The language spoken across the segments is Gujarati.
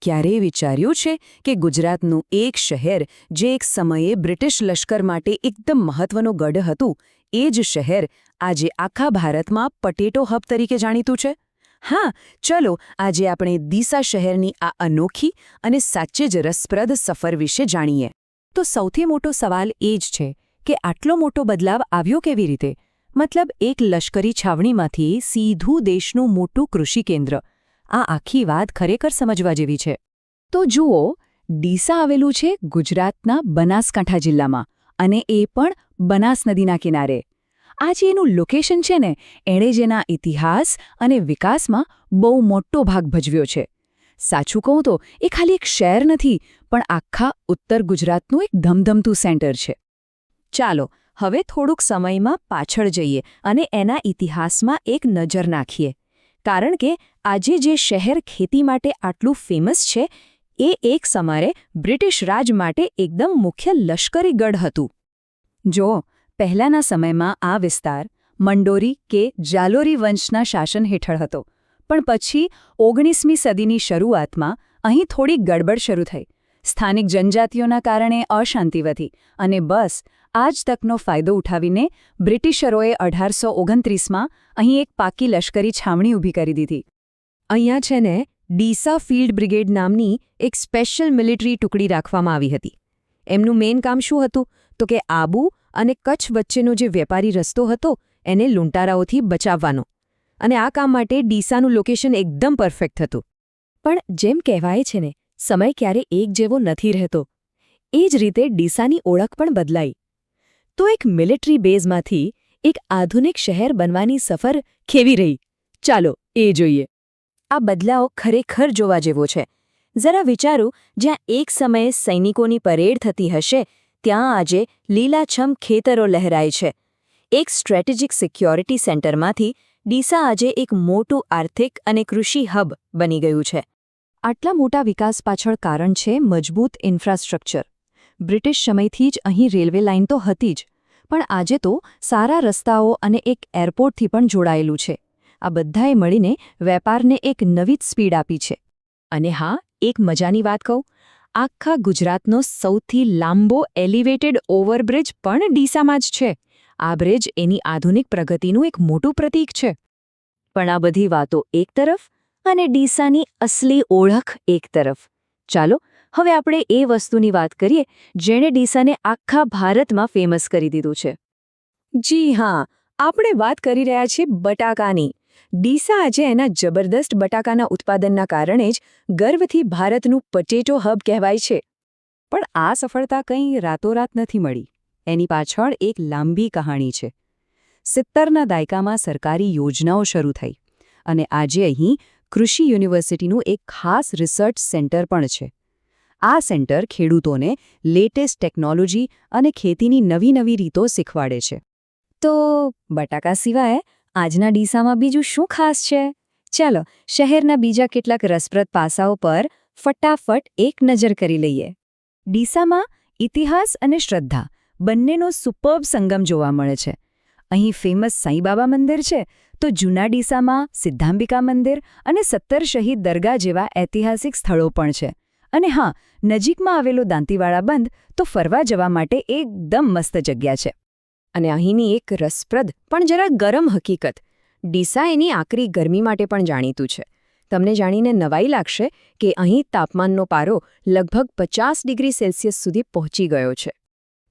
ક્યારેય વિચાર્યું છે કે ગુજરાતનું એક શહેર જે એક સમયે બ્રિટિશ લશ્કર માટે એકદમ મહત્વનો ગઢ હતું, એ જ શહેર આજે આખા ભારતમાં પટેટો હબ તરીકે જાણીતું છે? હા, ચલો આજે આપણે ડીસા શહેરની આ અનોખી અને સાચે જ રસપ્રદ સફર વિશે જાણીએ. તો સૌથી મોટો સવાલ એ જ છે કે આટલો મોટો બદલાવ આવ્યો કેવી રીતે? મતલબ એક લશ્કરી છાવણીમાંથી સીધું દેશનું મોટું કૃષિ કેન્દ્ર. આ આખી વાત ખરેખર સમજવા જેવી છે. તો જુઓ, ડીસા આવેલું છે ગુજરાતના બનાસકાંઠા જિલ્લામાં, અને એ પણ બનાસ નદીના કિનારે. આ જે એનું લોકેશન છે ને, એણે જેના ઇતિહાસ અને વિકાસમાં બહુ મોટો ભાગ ભજવ્યો છે. સાચું કહું તો એ ખાલી એક શહેર નથી, પણ આખા ઉત્તર ગુજરાતનું એક ધમધમતું સેન્ટર છે. ચાલો હવે થોડુંક સમયમાં પાછળ જઈએ અને એના ઇતિહાસમાં એક નજર નાખીએ. કારણ કે આજે જે શહેર ખેતી માટે આટલું ફેમસ છે, એ એક સમયે બ્રિટિશ રાજ માટે એકદમ મુખ્ય લશ્કરી ગઢ હતું. જો પહેલાંના સમયમાં આ વિસ્તાર મંડોરી કે જાલોરી વંશના શાસન હેઠળ હતો, પણ પછી 19મી સદીની શરૂઆતમાં અહીં થોડી ગડબડ શરૂ થઈ. સ્થાનિક જનજાતિઓના કારણે અશાંતિ વધી, અને બસ આ જ તકનો ફાયદો ઉઠાવીને બ્રિટિશરોએ 1829માં અહીં એક પાકી લશ્કરી છાવણી ઊભી કરી દીધી. અહીંયા છે ને ડીસા ફિલ્ડ બ્રિગેડ નામની એક સ્પેશિયલ મિલિટરી ટુકડી રાખવામાં આવી હતી. એમનું મેઇન કામ શું હતું? તો કે આબુ અને કચ્છ વચ્ચેનો જે વેપારી રસ્તો હતો એને લૂંટારાઓથી બચાવવાનો. અને આ કામ માટે ડીસાનું લોકેશન એકદમ પરફેક્ટ હતું. પણ જેમ કહેવાય છે ને, સમય ક્યારે એક જેવો નથી રહેતો. એ જ રીતે ડીસાની ઓળખ પણ બદલાઈ. તો એક મિલિટરી બેઝમાંથી એક આધુનિક શહેર બનવાની સફર કેવી રહી? ચાલો એ જોઈએ. આ બદલાવ ખરેખર જોવા જેવો છે. જરા વિચારો, જ્યાં એક સમયે સૈનિકોની પરેડ થતી હશે, ત્યાં આજે લીલાછમ ખેતરો લહેરાય છે. એક સ્ટ્રેટેજિક સિક્યોરિટી સેન્ટરમાંથી ડીસા આજે એક મોટું આર્થિક અને કૃષિ હબ બની ગયું છે. આટલા મોટા વિકાસ પાછળ કારણ છે મજબૂત ઇન્ફ્રાસ્ટ્રક્ચર. બ્રિટિશ સમયથી જ અહીં રેલવે લાઇન તો હતી જ, પણ આજે તો સારા રસ્તાઓ અને એક એરપોર્ટથી પણ જોડાયેલું છે. આ બધાએ મળીને વેપારને એક નવી જ સ્પીડ આપી છે. અને હા, એક મજાની વાત કહું, આખા ગુજરાતનો સૌથી લાંબો એલિવેટેડ ઓવરબ્રિજ પણ ડીસામાં જ છે. આ બ્રિજ એની આધુનિક પ્રગતિનું એક મોટું પ્રતીક છે. પણ આ બધી વાતો એક તરફ અને ડીસાની અસલી ઓળખ એક તરફ. ચાલો હવે આપણે એ વસ્તુની વાત કરીએ જેણે ડીસાને આખા ભારતમાં ફેમસ કરી દીધું છે. જી હા, આપણે વાત કરી રહ્યા છીએ બટાકાની. ડીસા આજે એના જબરદસ્ત બટાકાના ઉત્પાદનના કારણે જ ગર્વથી ભારતનું પટેટો હબ કહેવાય છે. પણ આ સફળતા કંઈ રાતોરાત નથી મળી. એની પાછળ એક લાંબી કહાણી છે. 70ના દાયકામાં સરકારી યોજનાઓ શરૂ થઈ, અને આજે અહીં કૃષિ યુનિવર્સિટીનું એક ખાસ રિસર્ચ સેન્ટર પણ છે. આ સેન્ટર ખેડૂતોને લેટેસ્ટ ટેકનોલોજી અને ખેતીની નવી રીતો શીખવાડે છે. તો બટાકા સિવાય આજના ડીસામાં બીજું શું ખાસ છે? ચાલો શહેરના બીજા કેટલાક રસપ્રદ પાસાઓ પર ફટાફટ એક નજર કરી લઈએ. ડીસામાં ઇતિહાસ અને શ્રદ્ધા બંનેનો સુપર્બ સંગમ જોવા મળે છે. અહીં ફેમસ સાંઈબાબા મંદિર છે, તો જૂના ડીસામાં સિદ્ધાંબિકા મંદિર અને 17 શહીદ દરગાહ જેવા ઐતિહાસિક સ્થળો પણ છે. અને હા, નજીકમાં આવેલો દાંતીવાડા બંધ તો ફરવા જવા માટે એકદમ મસ્ત જગ્યા છે. અને અહીંની એક રસપ્રદ પણ જરા ગરમ હકીકત, ડીસા એની આકરી ગરમી માટે પણ જાણીતું છે. તમને જાણીને નવાઈ લાગશે કે અહીં તાપમાનનો પારો લગભગ 50 ડિગ્રી સેલ્સિયસ સુધી પહોંચી ગયો છે.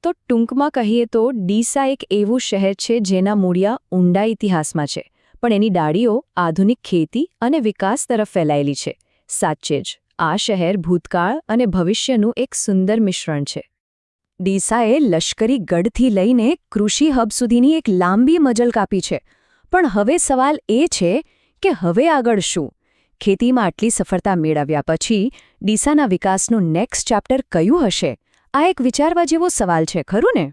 તો ટૂંકમાં કહીએ તો ડીસા એક એવું શહેર છે જેના મૂળિયા ઊંડા ઇતિહાસમાં છે, પણ એની ડાળીઓ આધુનિક ખેતી અને વિકાસ તરફ ફેલાયેલી છે. સાચે જ આ શહેર ભૂતકાળ અને ભવિષ્યનું એક સુંદર મિશ્રણ છે. ડીસાએ લશ્કરી ગઢથી લઈને કૃષિ હબ સુધીની એક લાંબી મજલ કાપી છે. પણ હવે સવાલ એ છે કે હવે આગળ શું? ખેતીમાં આટલી સફળતા મેળવ્યા પછી ડીસાના વિકાસનું નેક્સ્ટ ચેપ્ટર કયું હશે? આ એક વિચારવા જેવો સવાલ છે, ખરું ને?